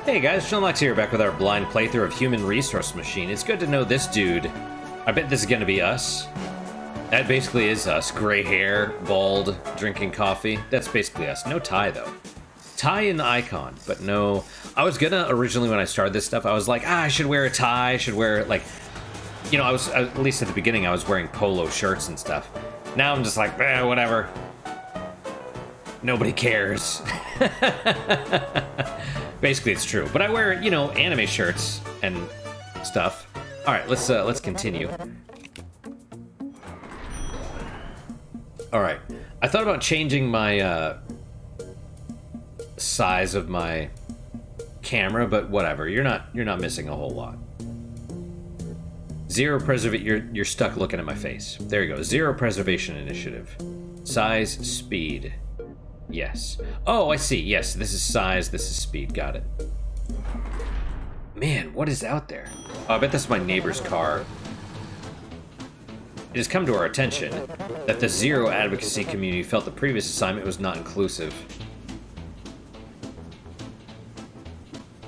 Hey guys, Seanlox here, back with our blind playthrough of Human Resource Machine. It's good to know this dude. I bet this is gonna be us. That basically is us. Gray hair, bald, drinking coffee. That's basically us. No tie, though. Tie in the icon, but no... I was gonna, originally when I started this stuff, I was like, I should wear a tie, I should wear, like... You know, at least at the beginning, I was wearing polo shirts and stuff. Now I'm just like, whatever. Nobody cares. Basically, it's true. But I wear, you know, anime shirts and stuff. All right, let's continue. All right, I thought about changing my size of my camera, but whatever. You're not missing a whole lot. Zero preservation. You're stuck looking at my face. There you go. Zero preservation initiative. Size, speed. Yes. Oh, I see. Yes, this is size, this is speed. Got it. Man, what is out there? Oh, I bet that's my neighbor's car. It has come to our attention that the Zero advocacy community felt the previous assignment was not inclusive.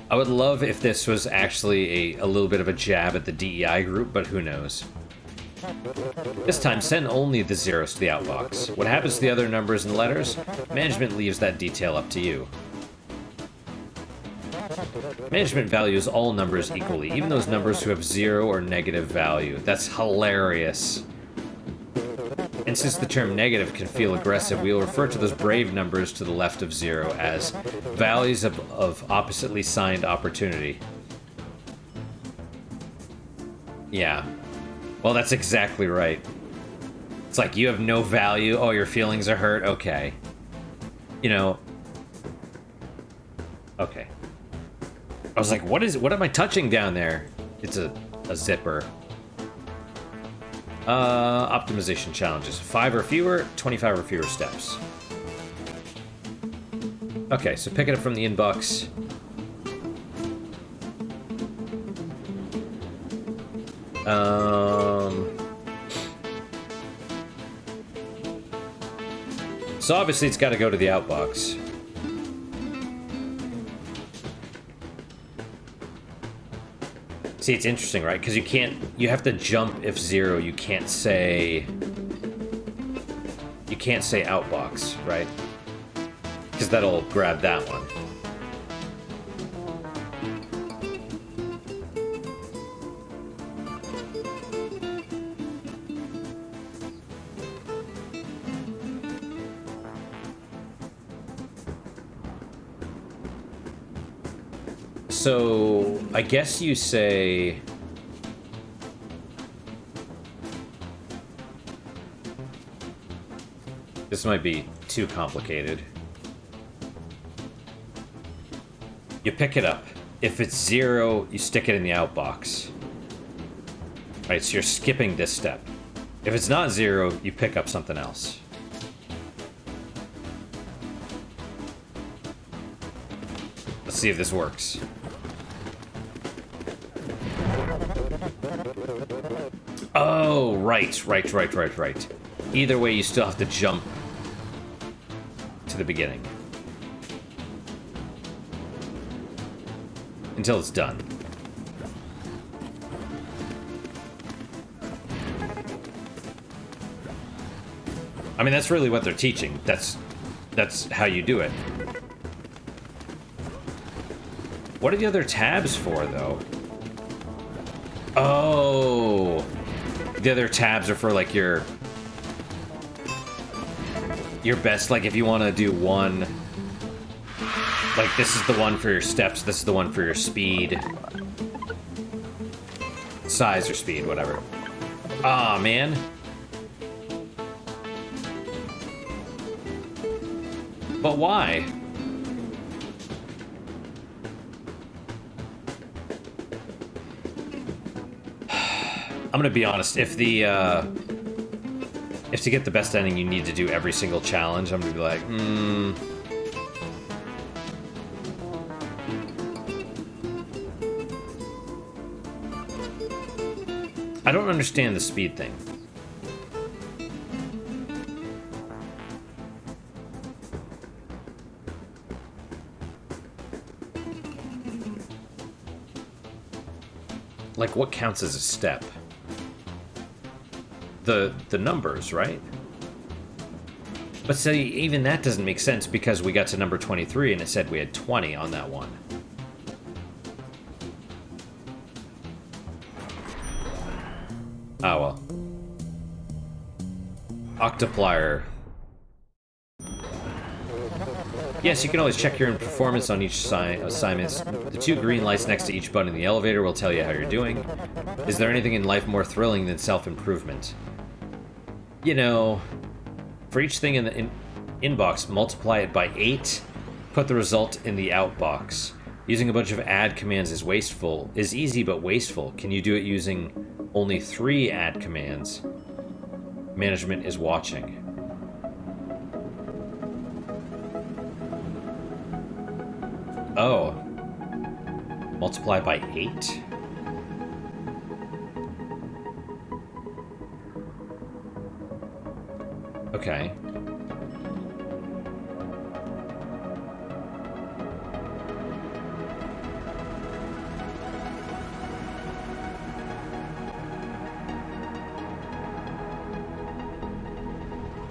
I would love if this was actually a little bit of a jab at the DEI group, but who knows. This time, send only the zeros to the outbox. What happens to the other numbers and letters? Management leaves that detail up to you. Management values all numbers equally, even those numbers who have zero or negative value. That's hilarious. And since the term negative can feel aggressive, we will refer to those brave numbers to the left of zero as values of oppositely signed opportunity. Yeah. Well, that's exactly right. It's like, you have no value. Oh, your feelings are hurt? Okay. You know. Okay. I was like, what am I touching down there? It's a zipper. Optimization challenges. 5 or fewer, 25 or fewer steps. Okay, so pick it up from the inbox. So obviously it's got to go to the outbox. See, it's interesting, right? Because you have to jump if zero. You can't say outbox, right? Because that'll grab that one. So, I guess you say... This might be too complicated. You pick it up. If it's zero, you stick it in the outbox. Right, so you're skipping this step. If it's not zero, you pick up something else. Let's see if this works. Oh, right. Either way, you still have to jump to the beginning. Until it's done. I mean, that's really what they're teaching. That's how you do it. What are the other tabs for, though? Oh, the other tabs are for like your best. Like if you want to do one, like this is the one for your steps. This is the one for your speed, size or speed, whatever. Ah, man. But why? I'm gonna be honest, if to get the best ending you need to do every single challenge, I'm gonna be like, I don't understand the speed thing. Like, what counts as a step? The numbers, right? But see, even that doesn't make sense because we got to number 23 and it said we had 20 on that one. Oh well. Octuplier. Yes, you can always check your performance on each assignments. The 2 green lights next to each button in the elevator will tell you how you're doing. Is there anything in life more thrilling than self-improvement? You know, for each thing in the inbox, multiply it by 8, put the result in the outbox. Using a bunch of add commands is easy but wasteful. Can you do it using only 3 add commands? Management is watching. Oh. Multiply by 8? Okay.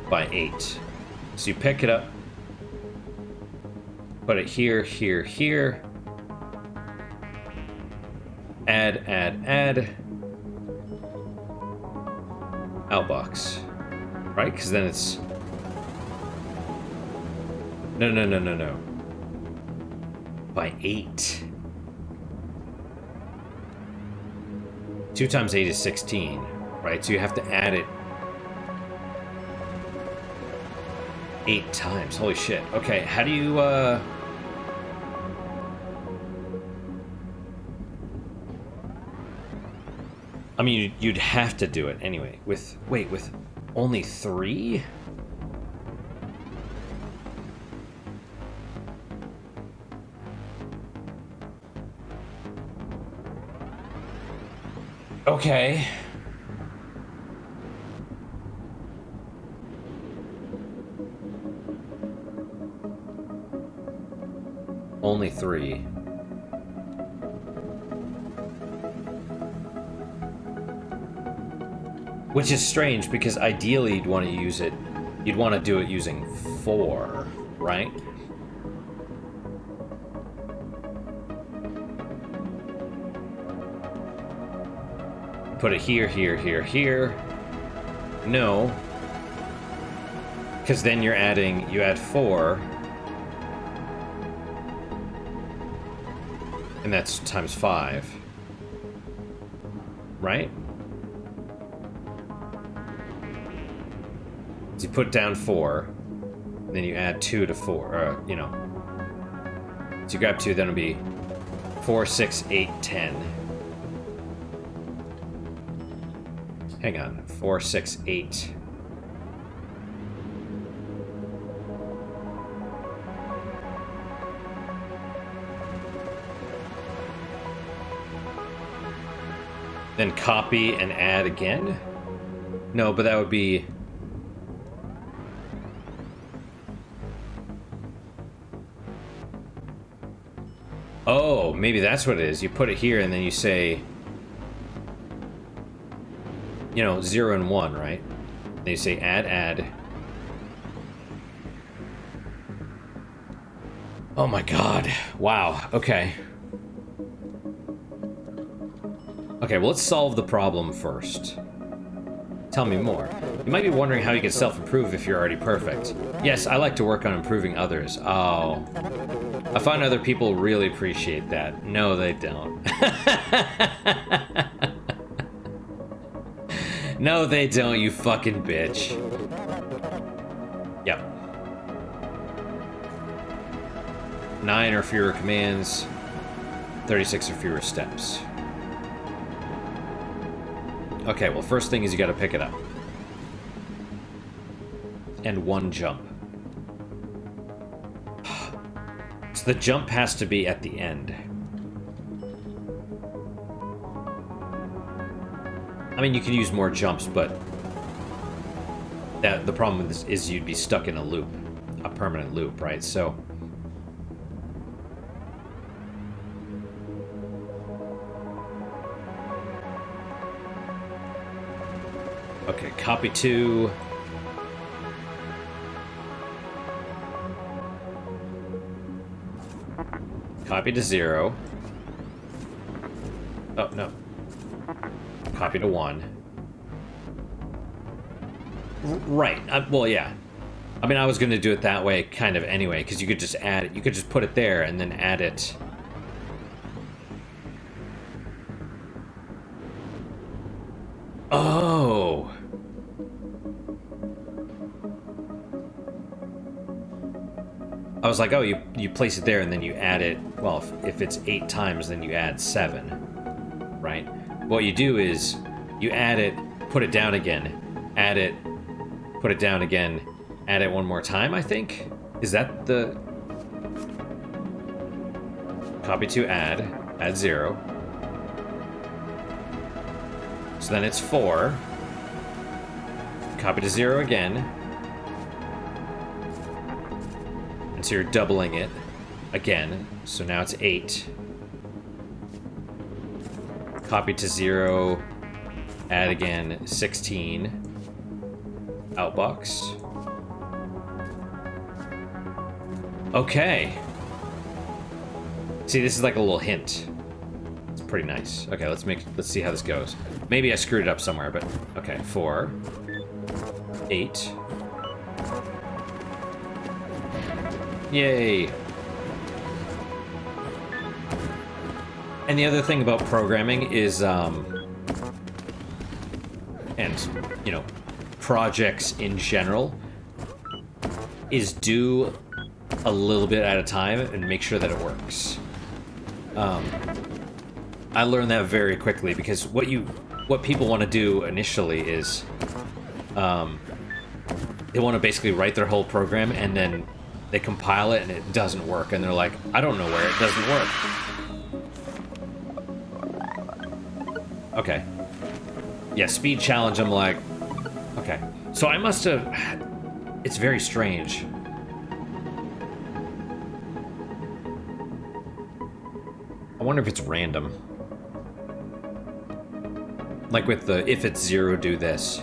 By 8. So you pick it up, put it here, here, here. Add, add, add. Outbox. Right? Because then it's... No. By 8. 2 times 8 is 16. Right? So you have to add it 8 times. Holy shit. Okay, how do you, I mean, you'd have to do it anyway. With only 3? Okay. Only 3. Which is strange, because ideally you'd want to use it... You'd want to do it using 4, right? Put it here, here, here, here. No. Because then you're adding... You add 4... And that's times 5. Right? So you put down 4, and then you add 2 to 4, you know. So you grab 2, then it'll be 4, 6, 8, 10. Hang on. 4, 6, 8. Then copy and add again? No, but that would be... Oh, maybe that's what it is. You put it here and then you say... You know, 0 and 1, right? Then you say add. Oh my god. Wow, okay. Okay, well, let's solve the problem first. Tell me more. You might be wondering how you can self-improve if you're already perfect. Yes, I like to work on improving others. Oh. I find other people really appreciate that. No, they don't. No, they don't, you fucking bitch. Yep. 9 or fewer commands. 36 or fewer steps. Okay, well, first thing is you gotta pick it up. And 1 jump. So the jump has to be at the end. I mean, you can use more jumps, but the problem with this is you'd be stuck in a loop. A permanent loop, right? So... Okay, copy 2. Copy to 0. Oh, no. Copy to 1. Right. Well, yeah. I mean, I was going to do it that way kind of anyway, because you could just add it. You could just put it there and then add it. Oh. I was like, oh, you place it there and then you add it. Well, if it's 8 times, then you add 7. Right? What you do is you add it, put it down again, add it, put it down again, add it one more time, I think? Is that the... Copy to add 0. So then it's 4. Copy to 0 again. And so you're doubling it again. So now it's 8. Copy to 0. Add again, 16. Outbox. Okay. See, this is like a little hint. It's pretty nice. Okay, let's see how this goes. Maybe I screwed it up somewhere, but okay. 4, 8. Yay. And the other thing about programming is, and, you know, projects in general, is do a little bit at a time and make sure that it works. I learned that very quickly because what people want to do initially is they want to basically write their whole program and then they compile it and it doesn't work and they're like, I don't know where it doesn't work. Okay. Yeah, speed challenge, I'm like, okay. So I must have... It's very strange. I wonder if it's random. Like with the, if it's 0, do this.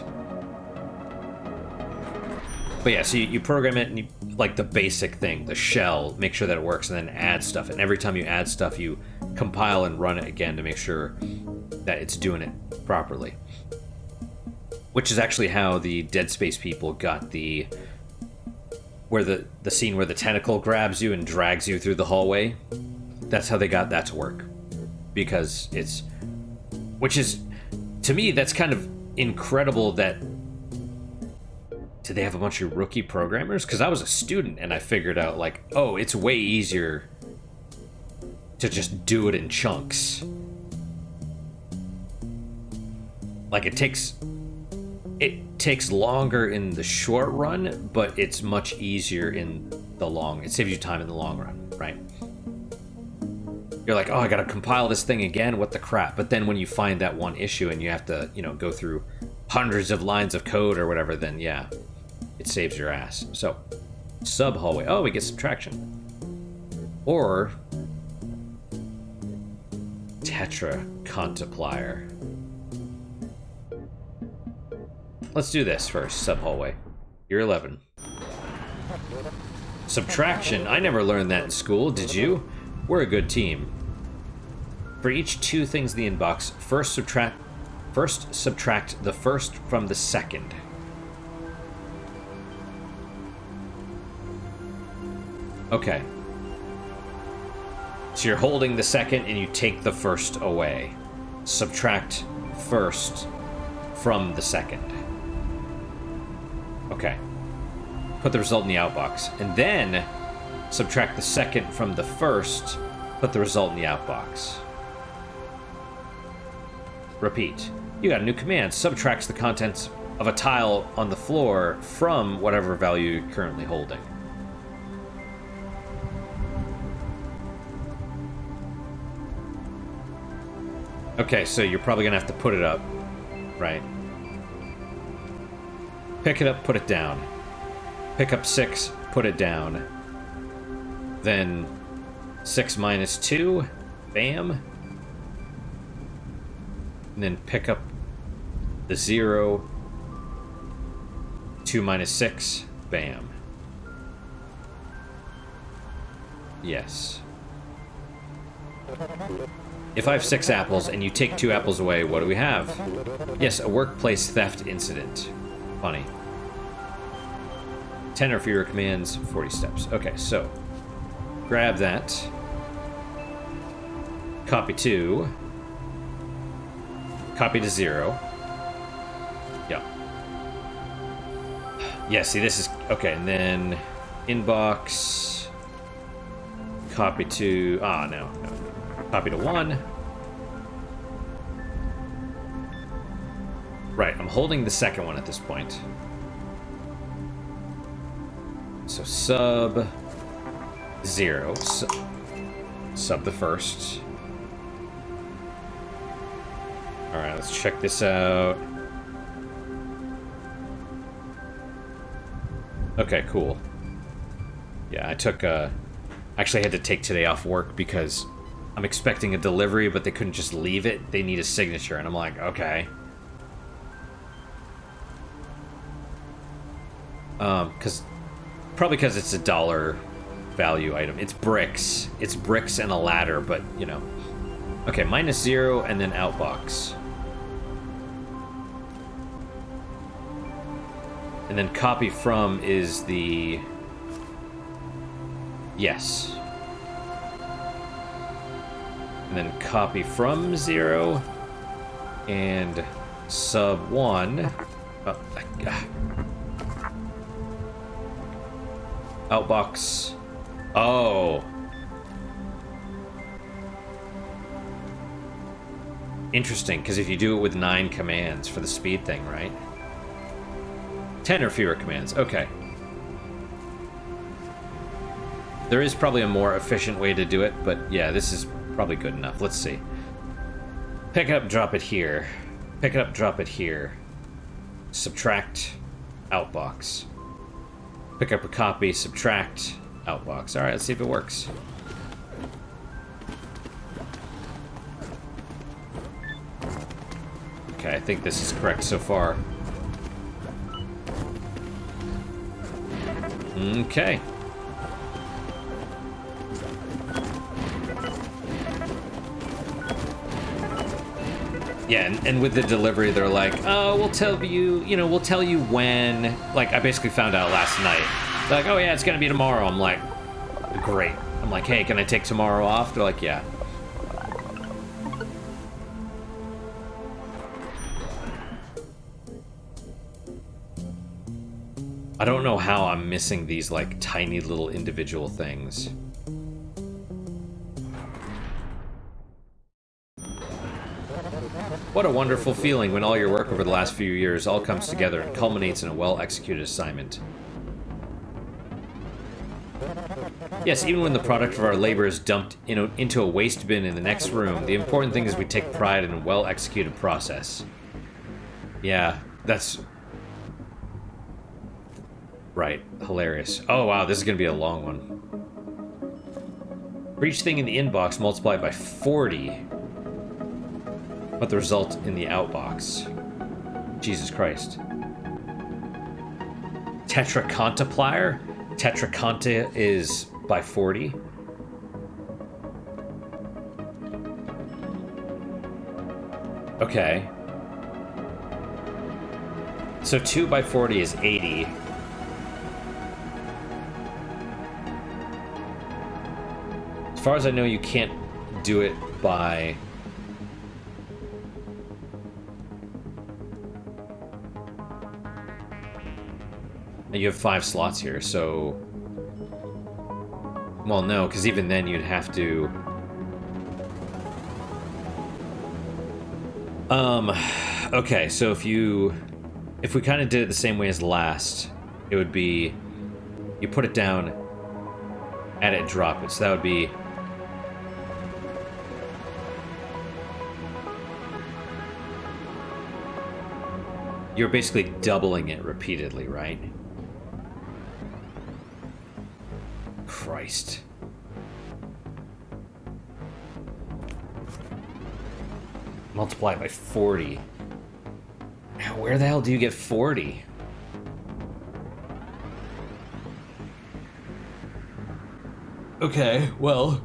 But yeah, so you program it and you, like the basic thing, the shell, make sure that it works and then add stuff. And every time you add stuff, you compile and run it again to make sure that it's doing it properly. Which is actually how the Dead Space people got the... Where the scene where the tentacle grabs you and drags you through the hallway. That's how they got that to work. Because it's... Which is... To me, that's kind of incredible that... Did they have a bunch of rookie programmers? Because I was a student and I figured out, like, oh, it's way easier to just do it in chunks. Like, it takes longer in the short run, but it's much easier in the long. It saves you time in the long run, right? You're like, oh, I gotta compile this thing again, what the crap? But then when you find that one issue and you have to, you know, go through hundreds of lines of code or whatever, then yeah, it saves your ass. So, sub-hallway. Oh, we get subtraction. Or tetra-contemplier. Let's do this first, sub-hallway. Year 11. Subtraction. I never learned that in school, did you? We're a good team. For each 2 things in the inbox, first subtract the first from the second. Okay. So you're holding the second and you take the first away. Subtract first from the second. Okay. Put the result in the outbox. And then subtract the second from the first, put the result in the outbox. Repeat. You got a new command. Subtracts the contents of a tile on the floor from whatever value you're currently holding. Okay, so you're probably gonna have to put it up, right? Pick it up, put it down. Pick up 6, put it down. Then 6 minus 2, bam. And then pick up the 0, 2 minus 6. Bam. Yes. If I have 6 apples and you take 2 apples away, what do we have? Yes, a workplace theft incident. Funny. 10 or fewer commands, 40 steps. Okay, so grab that. Copy to. Copy to 0. Yeah. Yeah, see, this is... Okay, and then inbox. Copy to... Ah, no. Copy to 1. Right, I'm holding the second one at this point. So sub 0. Sub the first. Alright, let's check this out. Okay, cool. Yeah, I took actually had to take today off work because I'm expecting a delivery, but they couldn't just leave it. They need a signature, and I'm like, okay. Probably because it's a dollar value item. It's bricks. It's bricks and a ladder, but, you know. Okay, minus 0, and then outbox. And then copy from is the... Yes. And then copy from 0 and sub 1. Outbox. Oh. Interesting, because if you do it with 9 commands for the speed thing, right? 10 or fewer commands. Okay. There is probably a more efficient way to do it, but yeah, this is probably good enough. Let's see. Pick it up, drop it here. Pick it up, drop it here. Subtract, outbox. Pick up a copy, subtract, outbox. Alright, let's see if it works. Okay, I think this is correct so far. Okay. Yeah, and with the delivery, they're like, oh, we'll tell you, we'll tell you when. Like, I basically found out last night. They're like, oh yeah, it's gonna be tomorrow. I'm like, great. I'm like, hey, can I take tomorrow off? They're like, yeah. I don't know how I'm missing these, like, tiny little individual things. What a wonderful feeling when all your work over the last few years all comes together and culminates in a well-executed assignment. Yes, even when the product of our labor is dumped into a waste bin in the next room, the important thing is we take pride in a well-executed process. Yeah, that's... Right, hilarious. Oh wow, this is gonna be a long one. For each thing in the inbox multiplied by 40. But the result in the outbox. Jesus Christ. Tetracontaplier? Tetraconta is by 40. Okay. So 2 by 40 is 80. As far as I know, you can't do it by... You have 5 slots here, so... Well, no, because even then you'd have to... Okay, so if we kind of did it the same way as last, it would be... You put it down, add it, drop it. So that would be... You're basically doubling it repeatedly, right? Christ. Multiply it by 40. Now, where the hell do you get 40? Okay, well.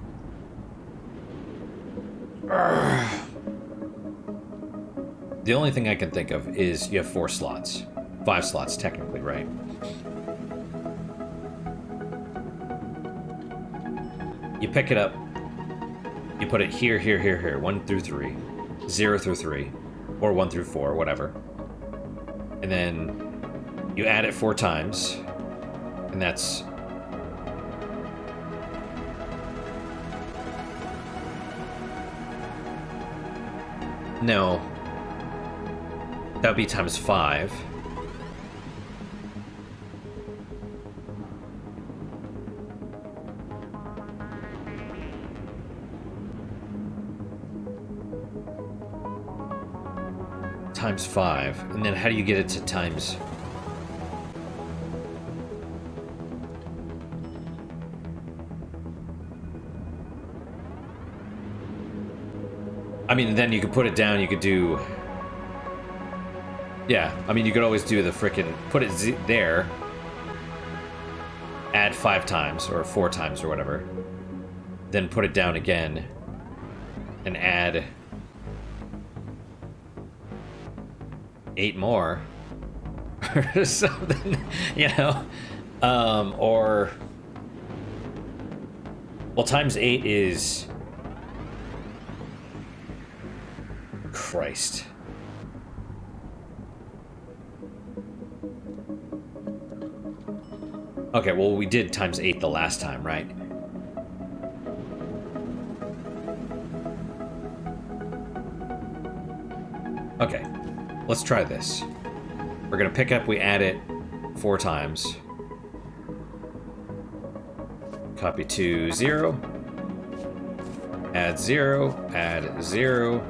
The only thing I can think of is you have 4 slots. 5 slots, technically, right? You pick it up. You put it here, here, here, here. 1 through 3. 0 through 3. Or 1 through 4, whatever. And then you add it 4 times. And that's... No. That would be times 5. Times 5. And then how do you get it to times... I mean, then you could put it down, you could do... Yeah, I mean, you could always do the frickin' put it there, add 5 times, or 4 times, or whatever, then put it down again, and add 8 more, or something, you know? Or... Well, times 8 is... Christ. Okay, well, we did times 8 the last time, right? Okay, let's try this. We're gonna pick up, we add it 4 times. Copy to 0. Add 0, add 0.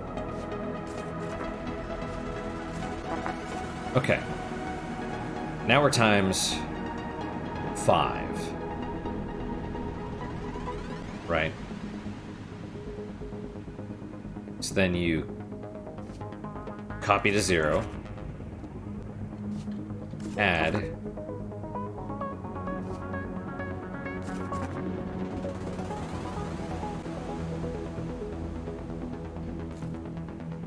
Okay. Now we're times 5. Right? So then you copy to 0. Add.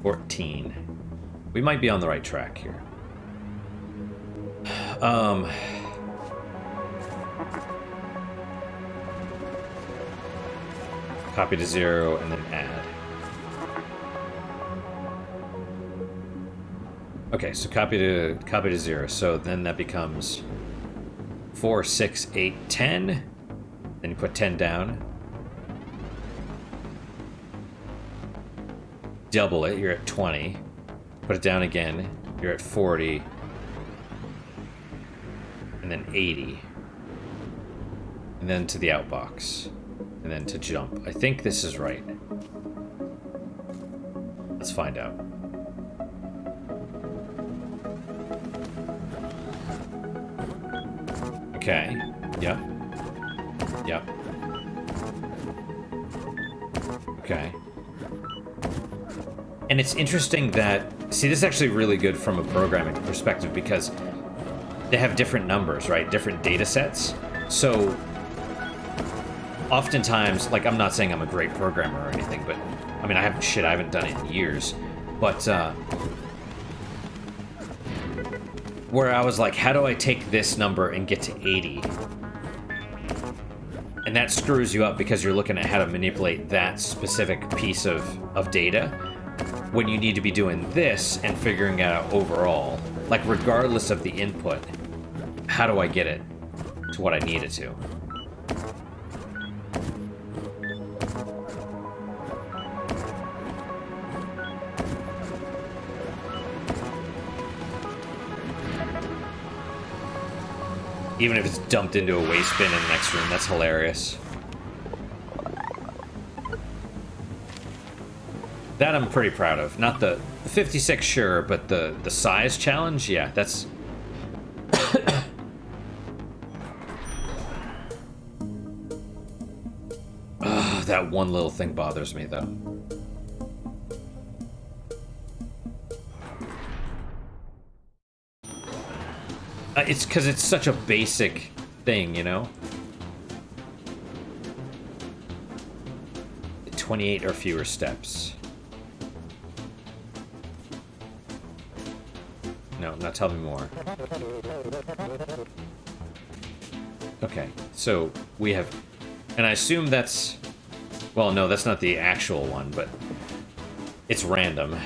$14. We might be on the right track here. Copy to 0 and then add. Okay, so copy to 0. So then that becomes 4, 6, 8, 10. Then you put 10 down. Double it, you're at 20. Put it down again, you're at 40. And then 80. And then to the outbox. And then to jump. I think this is right. Let's find out. Okay. Yep. Yep. Okay. And it's interesting that... See, this is actually really good from a programming perspective because they have different numbers, right? Different data sets. So, oftentimes, like, I'm not saying I'm a great programmer or anything, but, I mean, I haven't done it in years. But, where I was like, how do I take this number and get to 80? And that screws you up because you're looking at how to manipulate that specific piece of data when you need to be doing this and figuring out overall, like regardless of the input, how do I get it to what I need it to? Even if it's dumped into a waste bin in the next room, that's hilarious. That I'm pretty proud of. Not the 56, sure, but the size challenge, yeah, that's... Ugh, that one little thing bothers me, though. It's because it's such a basic thing, you know? 28 or fewer steps. No, now tell me more. Okay, so we have... And I assume that's... Well, no, that's not the actual one, but it's random.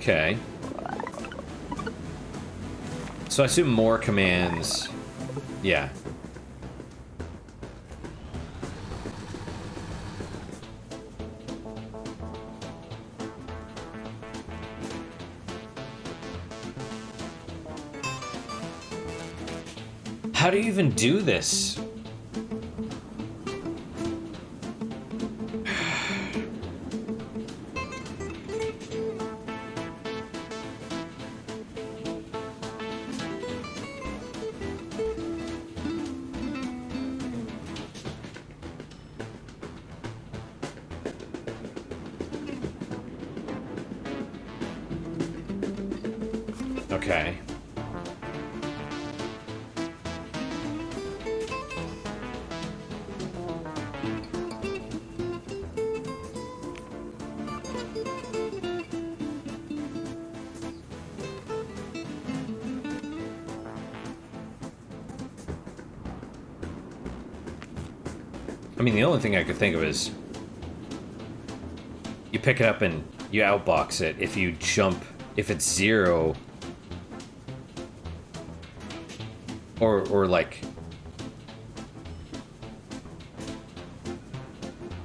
Okay. So I assume more commands... Yeah. How do you even do this? Okay. I mean, the only thing I could think of is you pick it up and you outbox it. If you jump, if it's 0, or like,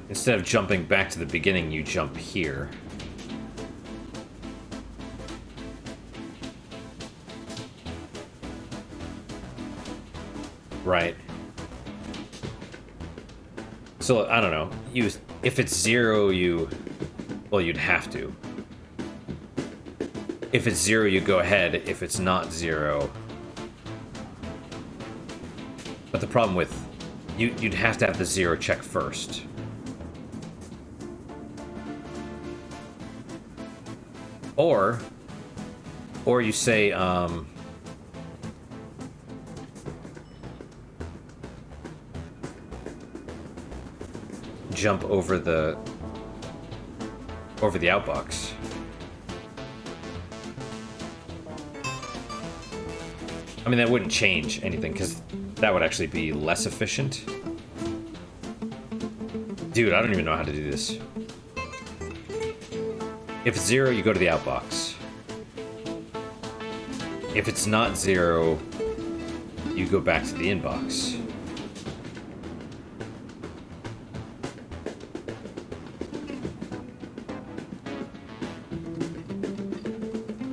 instead of jumping back to the beginning, you jump here. Right. So, I don't know. If it's 0, well, you'd have to. If it's 0, you go ahead. If it's not 0... But the problem with... You'd have to have the 0 check first. Or you say, jump over the outbox. I mean, that wouldn't change anything, because that would actually be less efficient. Dude, I don't even know how to do this. If it's 0, you go to the outbox. If it's not 0, you go back to the inbox.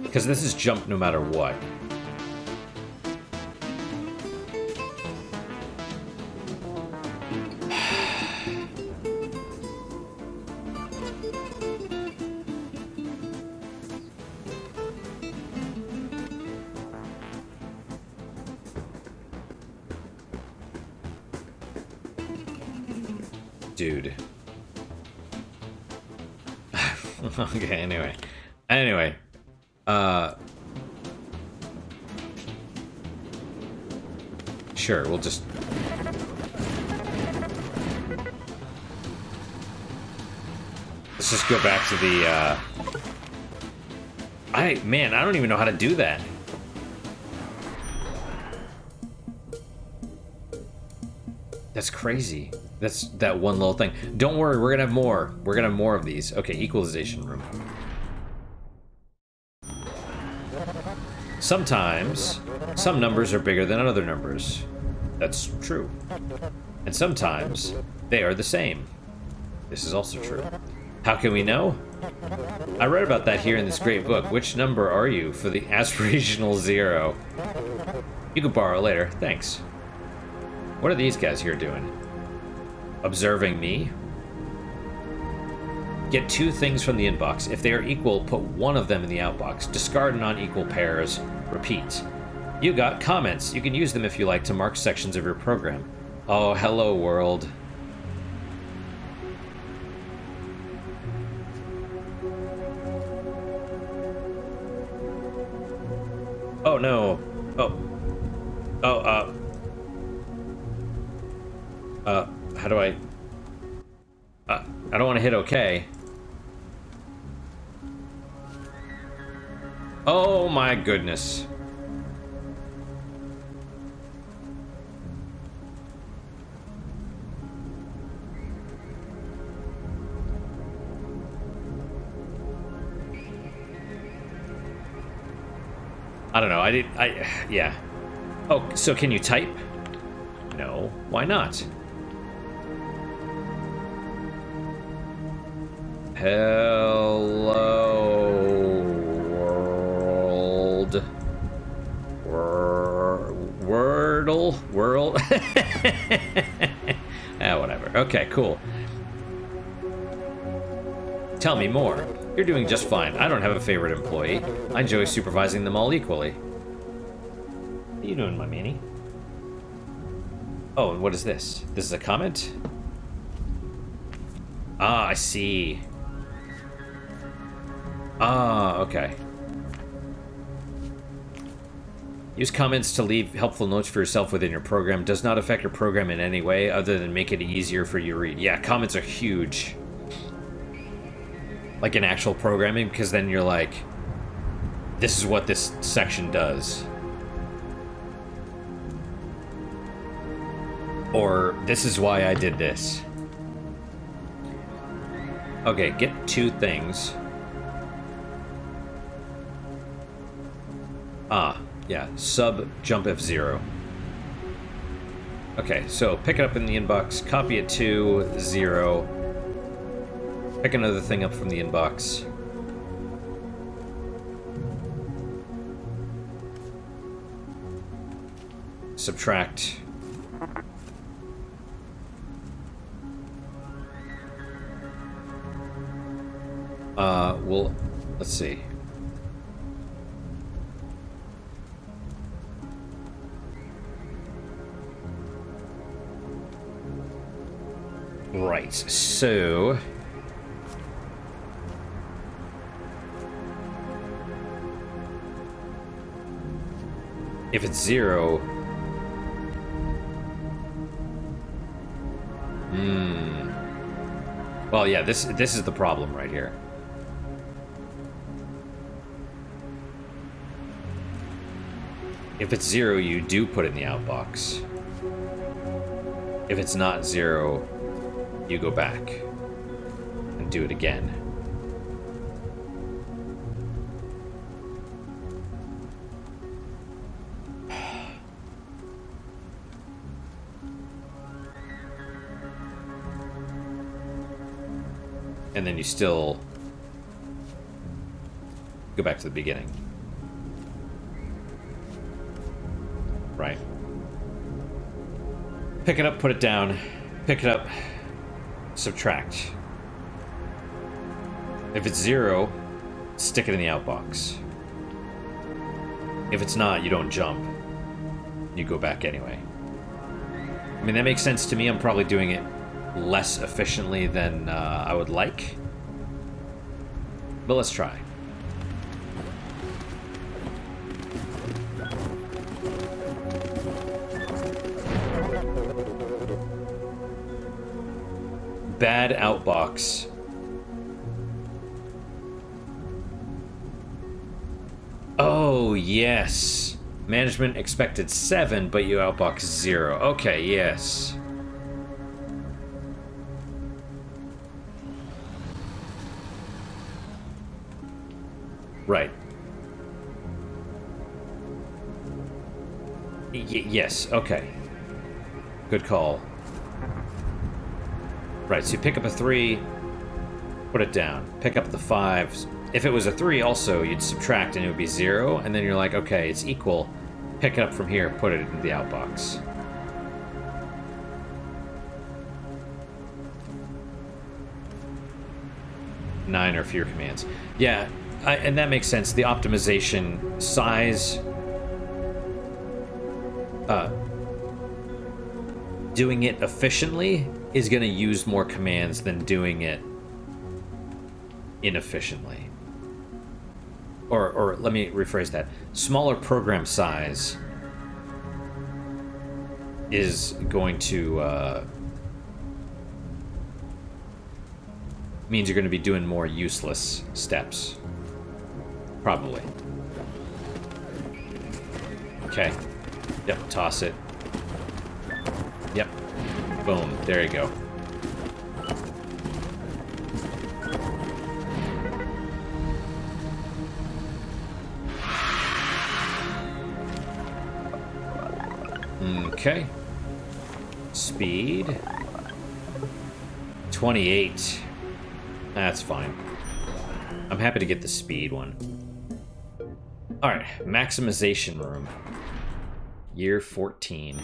Because this is jump no matter what. Dude. Okay, anyway. Sure, we'll just... Let's just go back to the, Man, I don't even know how to do that. That's crazy. That's that one little thing. Don't worry, we're gonna have more. We're gonna have more of these. Okay, equalization room. Sometimes, some numbers are bigger than other numbers. That's true. And sometimes, they are the same. This is also true. How can we know? I read about that here in this great book. Which number are you for the aspirational 0? You can borrow it later. Thanks. What are these guys here doing? Observing me? Get 2 things from the inbox. If they are equal, put one of them in the outbox. Discard non-equal pairs. Repeat. You got comments. You can use them if you like to mark sections of your program. Oh, hello world. Oh no. Oh. Oh, how do I... I don't want to hit OK. Oh my goodness. I don't know, yeah. Oh, so can you type? No, why not? Hello, world. Wordle? World? Whatever. Okay, cool. Tell me more. You're doing just fine. I don't have a favorite employee. I enjoy supervising them all equally. What are you doing, my manny? Oh, and what is this? This is a comment? Ah, I see. Ah, okay. Use comments to leave helpful notes for yourself within your program. Does not affect your program in any way other than make it easier for you to read. Yeah, comments are huge. Like in actual programming, because then you're like, this is what this section does. Or, this is why I did this. Okay, get 2 things. Ah, yeah, sub jump F0. Okay, so pick it up in the inbox, copy it to 0. Pick another thing up from the inbox. Subtract. Well, let's see. Right, so... if it's 0... Well, yeah, this is the problem right here. If it's 0, you do put it in the outbox. If it's not 0, you go back and do it again. And then you still go back to the beginning. Right. Pick it up, put it down. Pick it up, subtract. If it's 0, stick it in the outbox. If it's not, you don't jump. You go back anyway. I mean, that makes sense to me. I'm probably doing it less efficiently than I would like. But let's try. Bad outbox. Oh, yes. Management expected 7, but you outbox 0. Okay, yes. Right. Yes, okay. Good call. Right, so you pick up a 3, put it down. Pick up the 5. If it was a 3 also, you'd subtract and it would be 0, and then you're like, okay, it's equal. Pick it up from here, put it into the outbox. Nine or fewer commands. Yeah, and that makes sense. The optimization size doing it efficiently is going to use more commands than doing it inefficiently. Or let me rephrase that. Smaller program size is going to means you're going to be doing more useless steps. Probably. Okay. Yep, toss it. Yep. Boom. There you go. Okay. Speed. 28. That's fine. I'm happy to get the speed one. Alright, maximization room. Year 14.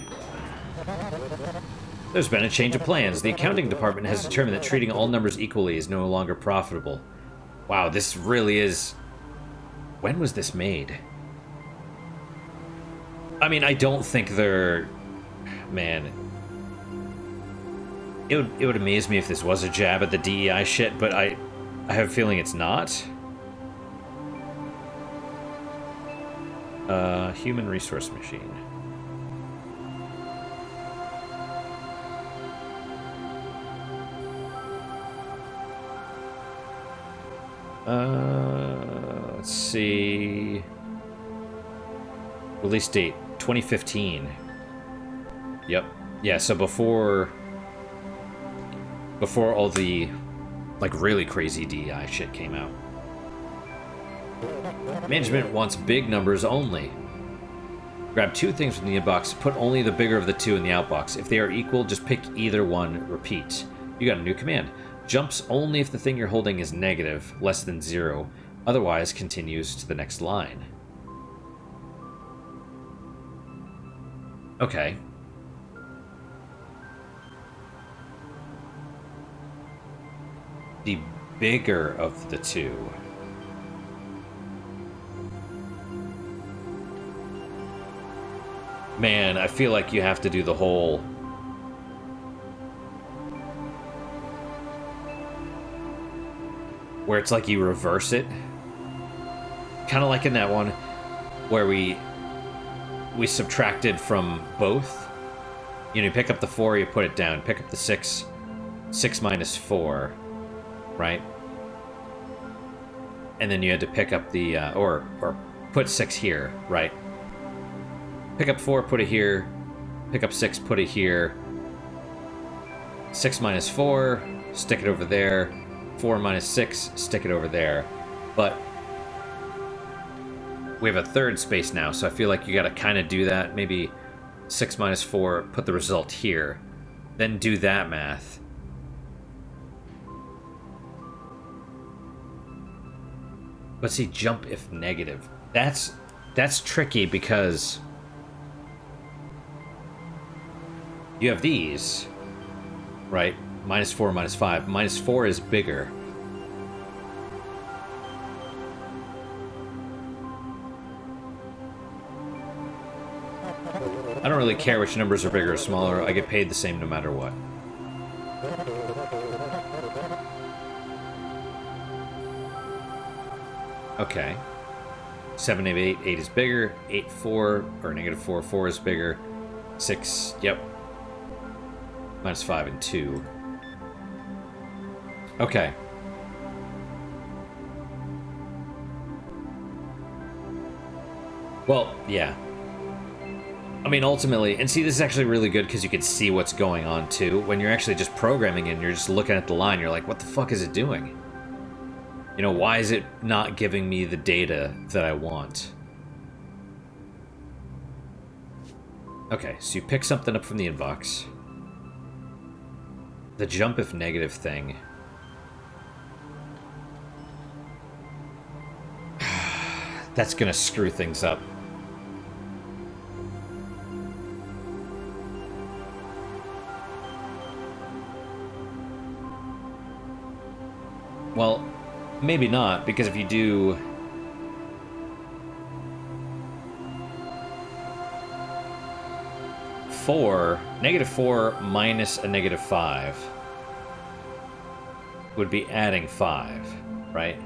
There's been a change of plans. The accounting department has determined that treating all numbers equally is no longer profitable. Wow, this really is... When was this made? I mean, I don't think they're... Man. It would amaze me if this was a jab at the DEI shit, but I have a feeling it's not. Human resource machine. Let's see. Release date 2015. Yep. Yeah, so before all the like really crazy DEI shit came out. Management wants big numbers only. Grab two things from the inbox, put only the bigger of the two in the outbox. If they are equal, just pick either one, repeat. You got a new command. Jumps only if the thing you're holding is negative, less than 0. Otherwise, continues to the next line. Okay. The bigger of the two. Man, I feel like you have to do the whole... where it's like you reverse it. Kind of like in that one, where we subtracted from both. You know, you pick up the 4, you put it down. Pick up the 6. 6 minus 4, right? And then you had to pick up the, or put 6 here, right? Pick up 4, put it here. Pick up 6, put it here. 6 minus 4, stick it over there. 4 minus 6, stick it over there. But we have a third space now, so I feel like you gotta kind of do that. Maybe 6 minus 4, put the result here. Then do that math. But see, jump if negative. That's tricky because you have these, right? Minus 4, minus 5. Minus 4 is bigger. I don't really care which numbers are bigger or smaller. I get paid the same no matter what. Okay. 7, 8, 8 is bigger. 8, 4, or negative 4, 4 is bigger. 6, yep. Minus 5 and 2. Okay. Well, yeah. I mean, ultimately, and see, this is actually really good because you can see what's going on, too. When you're actually just programming and you're just looking at the line, you're like, what the fuck is it doing? You know, why is it not giving me the data that I want? Okay, so you pick something up from the inbox. The jump if negative thing. That's gonna screw things up. Well, maybe not, because if you do... 4, -4 minus a -5 would be adding 5, right?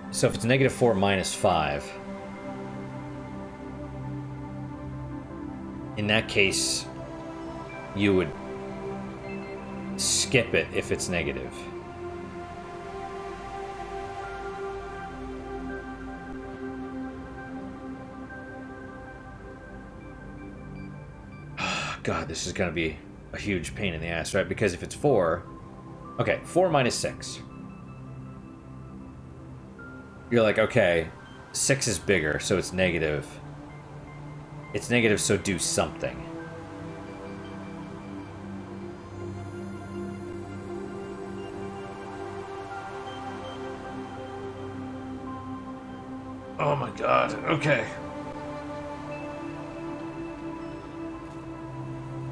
So if it's -4 minus 5, in that case, you would skip it if it's negative. God, this is going to be a huge pain in the ass, right? Because if it's 4... Okay, 4 minus 6. You're like, okay, 6 is bigger, so it's negative. It's negative, so do something. Oh my god, okay.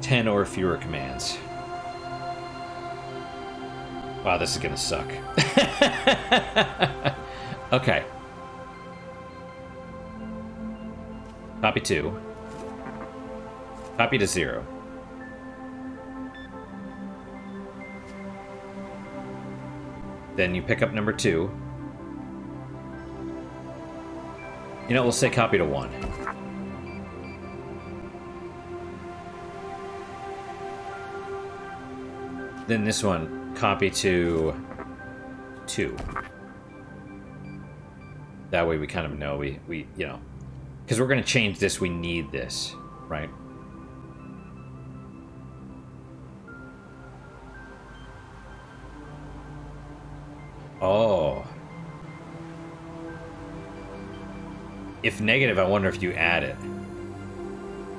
10 or fewer commands. Wow, this is gonna suck. Okay. Copy 2. Copy to 0. Then you pick up number 2. You know, we'll say copy to 1. Then this one, copy to 2. That way we kind of know we you know, because we're going to change this, we need this, right? Oh. If negative, I wonder if you add it.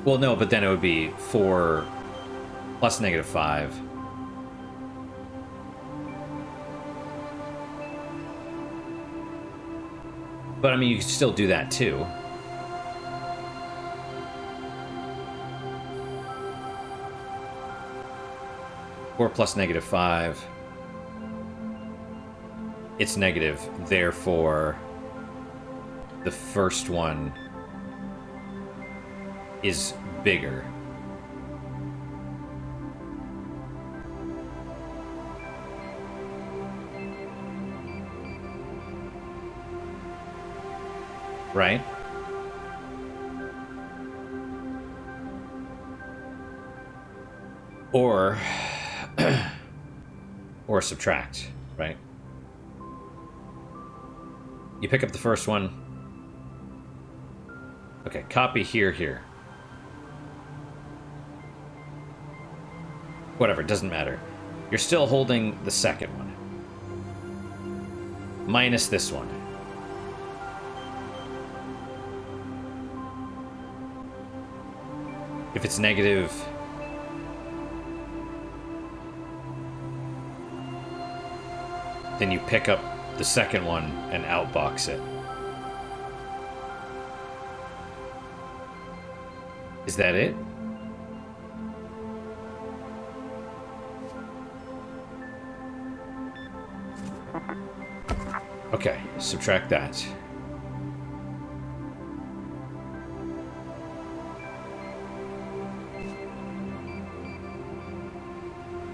Well, no, but then it would be 4 plus -5. But, I mean, you can still do that, too. Four plus -5. It's negative, therefore, the first one is bigger. Right? Or or subtract, right? You pick up the first one. Okay, copy here. Whatever, it doesn't matter. You're still holding the second one. Minus this one. If it's negative, then you pick up the second one and outbox it. Is that it? Okay, subtract that.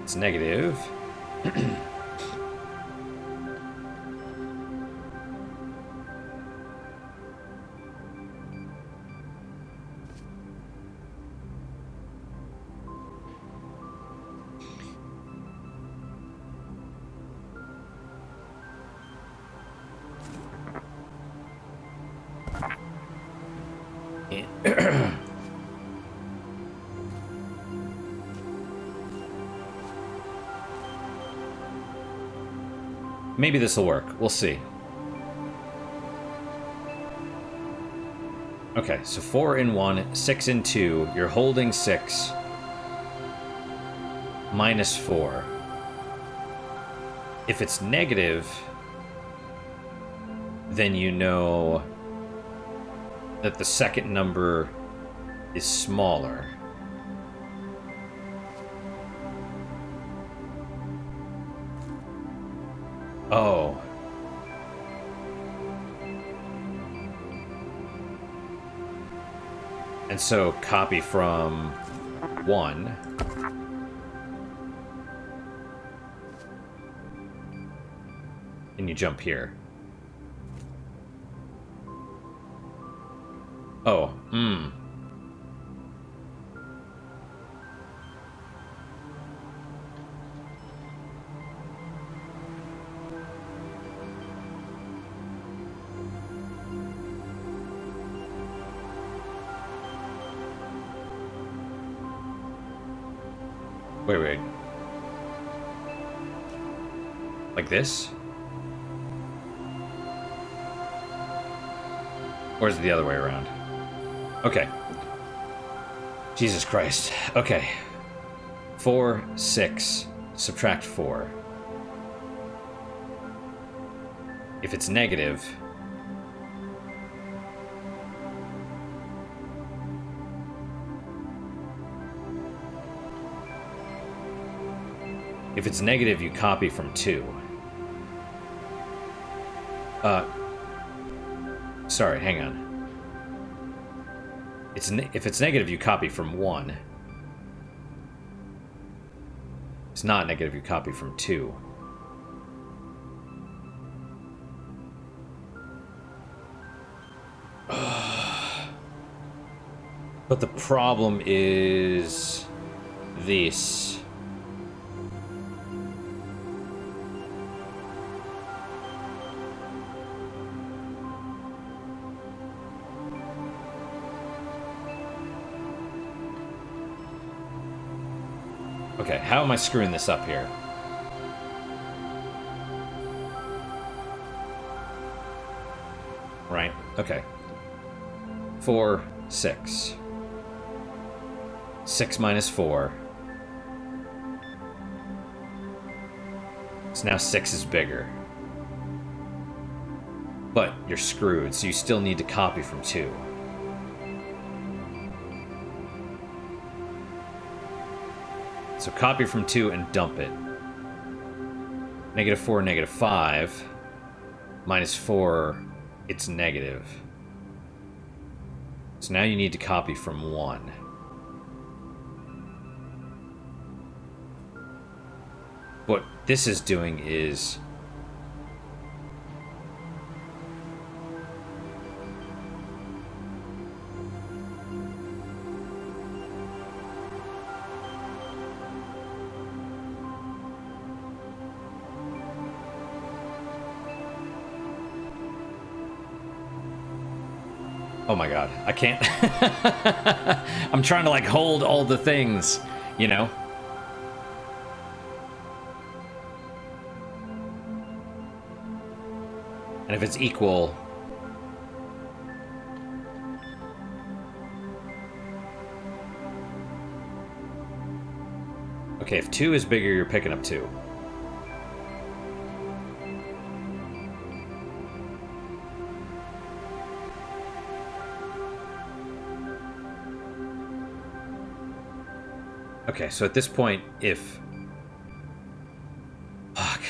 It's negative. Maybe this will work. We'll see. Okay, so 4 in 1, 6 in 2. You're holding 6. Minus 4. If it's negative, then you know that the second number is smaller. Oh. And so copy from 1. And you jump here. Oh, Wait. Like this? Or is it the other way around? Okay. Jesus Christ. Okay. 4, 6. Subtract 4. If it's negative... If it's negative, you copy from 2. Sorry, hang on. If it's negative, you copy from 1. It's not negative, you copy from 2. But the problem is this. Okay, how am I screwing this up here? Right, okay. 4, 6. 6 minus 4. So now 6 is bigger. But you're screwed, so you still need to copy from 2. So copy from 2 and dump it. -4, -5. Minus 4, it's negative. So now you need to copy from 1. What this is doing is... Oh my god, I can't... I'm trying to, like, hold all the things, you know? And if it's equal... Okay, if 2 is bigger, you're picking up 2. Okay, so at this point, if... Fuck.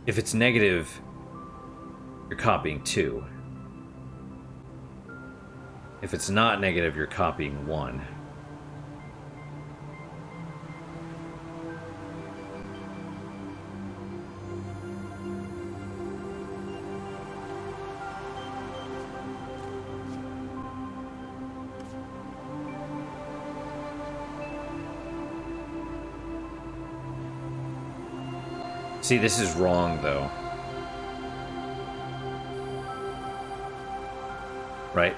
If it's negative, you're copying 2. If it's not negative, you're copying 1. See, this is wrong, though. Right?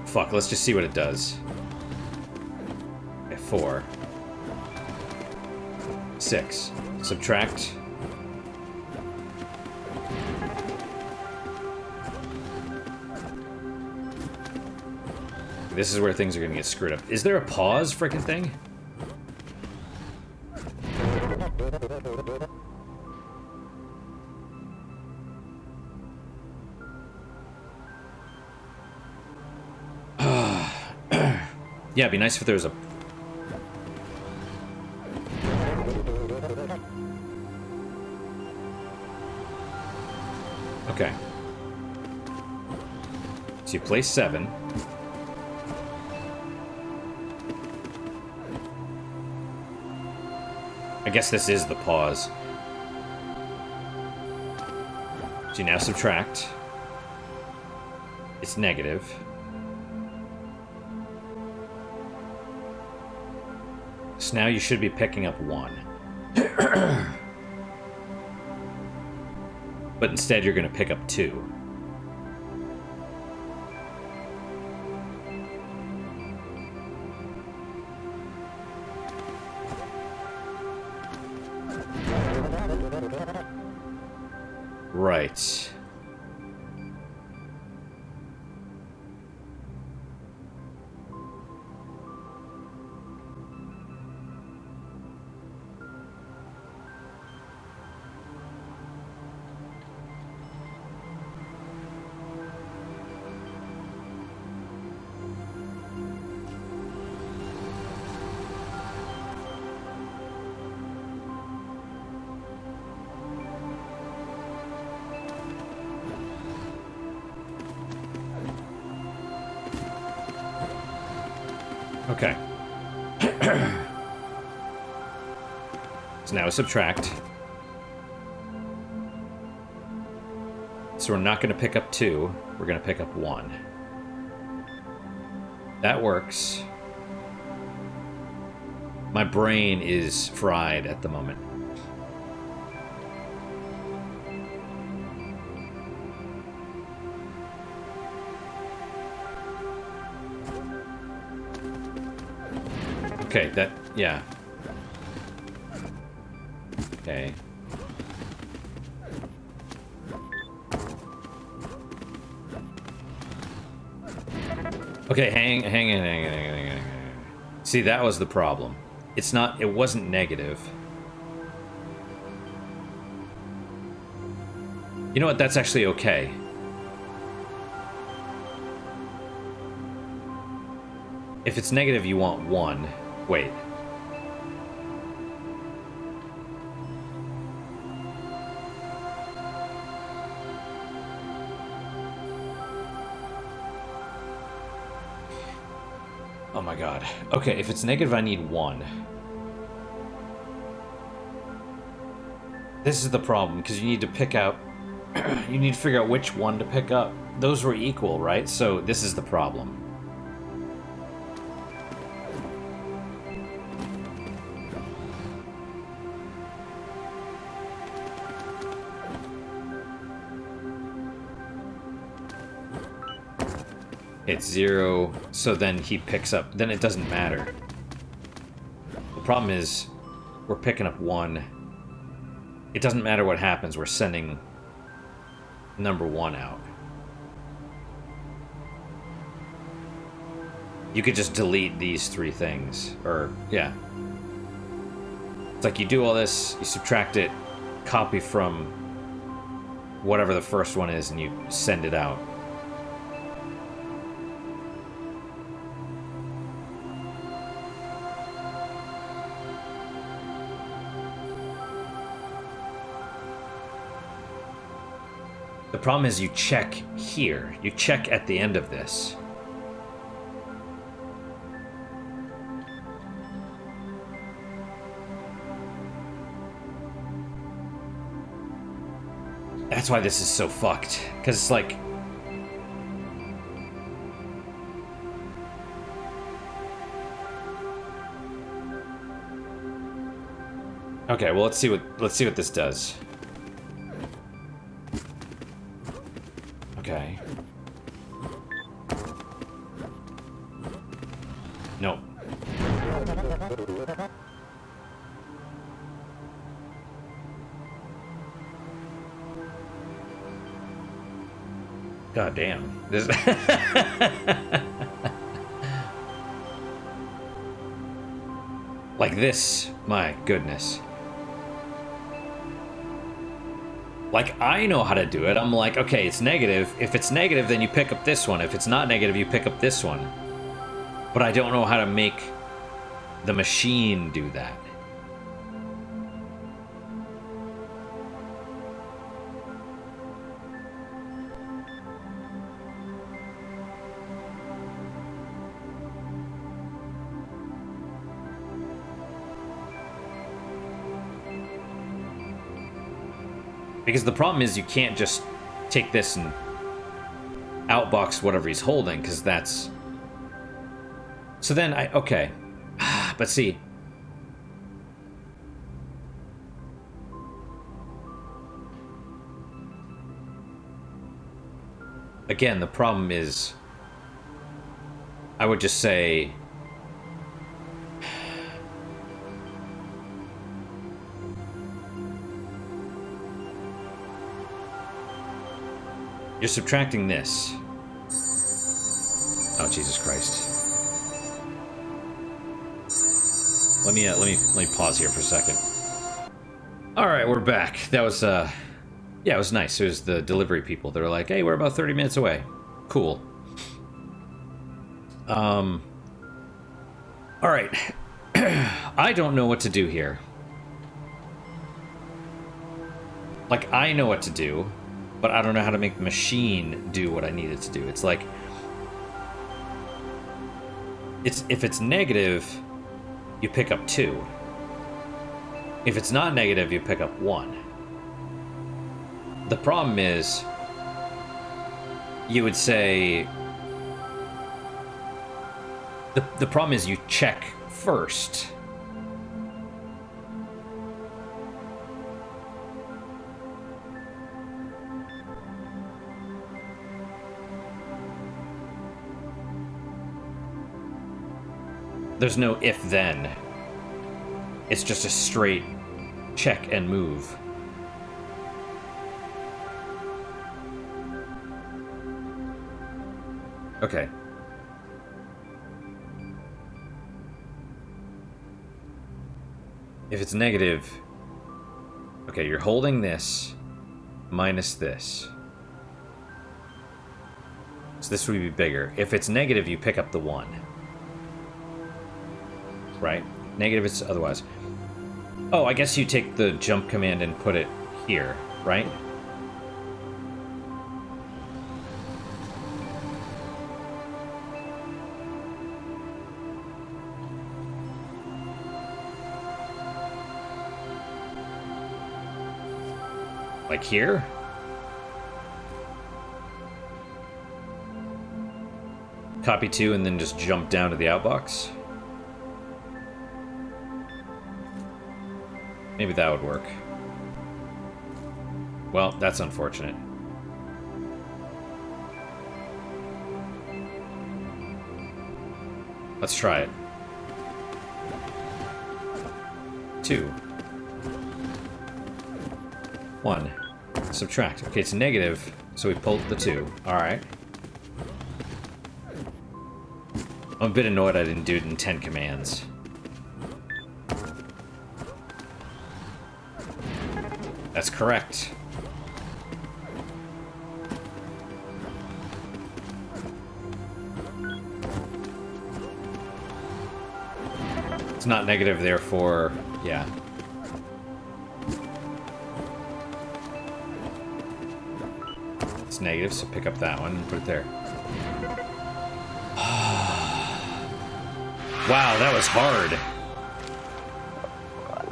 Fuck, let's just see what it does. Okay, 4. 6. Subtract... This is where things are gonna get screwed up. Is there a pause frickin' thing? Yeah, it'd be nice if there was a... Okay. So you place 7. I guess this is the pause. So you now subtract. It's negative. So now you should be picking up 1. But instead you're going to pick up 2. Right. Okay. So now subtract. So we're not going to pick up 2. We're going to pick up 1. That works. My brain is fried at the moment. Okay, that, yeah. Okay. Okay, hang on. See, that was the problem. It wasn't negative. You know what, that's actually okay. If it's negative, you want 1. Wait. Oh my god. Okay, if it's negative, I need 1. This is the problem, because you need to pick out... you need to figure out which one to pick up. Those were equal, right? So this is the problem. It's 0, so then he picks up. Then it doesn't matter. The problem is, we're picking up 1. It doesn't matter what happens, we're sending number 1 out. You could just delete these 3 things. Or, yeah. It's like you do all this, you subtract it, copy from whatever the first one is, and you send it out. The problem is you check here. You check at the end of this. That's why this is so fucked. Because it's like... Okay, well let's see what this does. Okay. No. God damn. This like this, my goodness. Like, I know how to do it. I'm like, okay, it's negative. If it's negative, then you pick up this one. If it's not negative, you pick up this one. But I don't know how to make the machine do that. Because the problem is you can't just take this and outbox whatever he's holding, because that's... So then okay. But see... Again, the problem is... I would just say... You're subtracting this. Oh, Jesus Christ. Let me pause here for a second. All right, we're back. That was yeah, it was nice. It was the delivery people. They were like, "Hey, we're about 30 minutes away." Cool. All right. I don't know what to do here. Like, I know what to do, but I don't know how to make the machine do what I need it to do. It's like, if it's negative, you pick up 2. If it's not negative, you pick up 1. The problem is, you would say, the problem is you check first. There's no if-then. It's just a straight check and move. Okay. If it's negative... Okay, you're holding this minus this. So this would be bigger. If it's negative, you pick up the 1. Right? Negative it's otherwise. Oh, I guess you take the jump command and put it here, right? Like here? Copy 2 and then just jump down to the outbox? Maybe that would work. Well, that's unfortunate. Let's try it. 2. 1. Subtract. Okay, it's negative, so we pulled the 2. Alright. I'm a bit annoyed I didn't do it in 10 commands. That's correct. It's not negative, therefore, yeah. It's negative, so pick up that one and put it there. Wow, that was hard.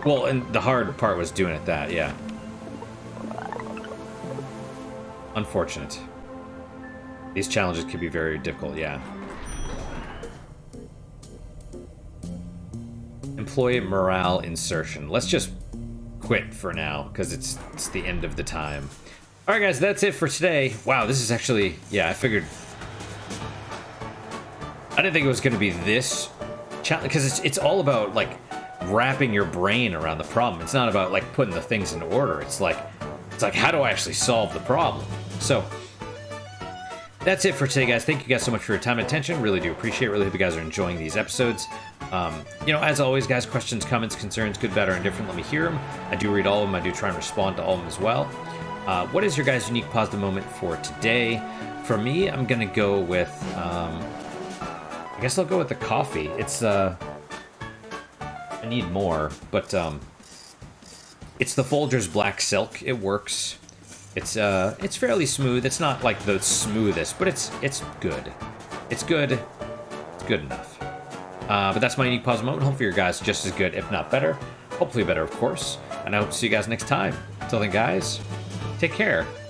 Well, and the hard part was doing it that, yeah. Unfortunate. These challenges could be very difficult, yeah. Employee morale insertion. Let's just quit for now, because it's the end of the time. Alright guys, that's it for today. Wow, this is actually, yeah, I figured... I didn't think it was going to be this challenge, because it's all about, like, wrapping your brain around the problem. It's not about, like, putting the things in order. It's like, how do I actually solve the problem? So, that's it for today, guys. Thank you guys so much for your time and attention. Really do appreciate it. Really hope you guys are enjoying these episodes. You know, as always, guys, questions, comments, concerns, good, bad, or indifferent, let me hear them. I do read all of them. I do try and respond to all of them as well. What is your guys' unique positive moment for today? For me, I'm going to go with, I guess I'll go with the coffee. It's, I need more, but it's the Folgers Black Silk. It works. It's fairly smooth. It's not like the smoothest, but it's good. It's good. It's good enough. But that's my unique positive moment. Hopefully your guys are just as good, if not better. Hopefully better, of course. And I hope to see you guys next time. Until then, guys, Take care.